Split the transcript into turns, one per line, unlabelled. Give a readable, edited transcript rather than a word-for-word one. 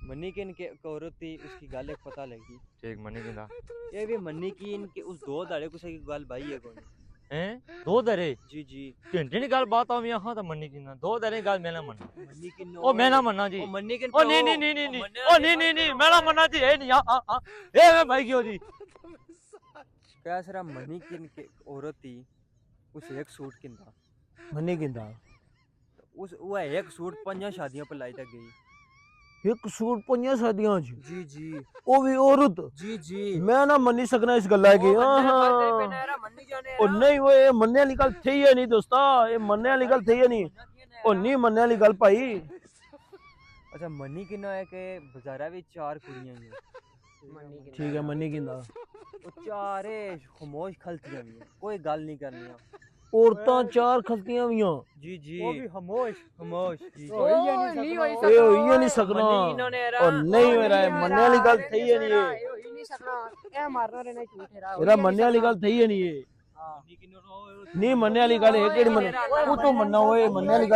मन्नी की इनके एक औरत थी उसकी गल एक पता लगी
ठीक मनी किंदा
ये भी मन्नी की इनके उस दो दाड़े कुछ की गल भाई है कौन
हैं दो दरे
जी जी
घंटे नी गल बात आवी हां तो मनी किंदा दो दरे गल मैं ना मन्ना
मन्नी की
ओ मैं ना मन्ना जी
ओ मन्नी की
ओ नहीं नहीं नहीं नहीं नहीं ओ नहीं नहीं नहीं मैं ना मन्ना जी ए नहीं हां ए मैं भाई क्यों जी
क्या सरा मन्नी की इनके एक औरत थी उस एक सूट किंदा
मनी किंदा
उस वो एक सूट 5 शादियों पर लाई तक गई
एक सूट 5 शादियां च
जी जी
ओ भी औरत
जी जी
मैं ना मनी सकना इस गल्ला की
मन्नी जाने
ओ नहीं वो ये मन्ने वाली गल थी है नहीं दोस्ता ये मन्ने वाली गल थी है नहीं ओ नहीं मन्ने वाली गल भाई
अच्छा मन्नी किन्ना है कि बाजारा भी 4 कुड़ियां ही
ठीक है मनी किंदा
वो चारे खामोश खलतियां भी हैं, कोई गल नहीं करनी
औरतां 4 खलतियां भी हैं
जी जी वो भी खामोश जी
ये होई नहीं सकना और नहीं हो रहा है मन्ने वाली गल थी है नहीं ये मेरा मन्ने वाली गल थी है नहीं ये नहीं मन्ने वाली गल है केड़ी मन्ने तू तो मन्ना ओए मन्ने वाली गल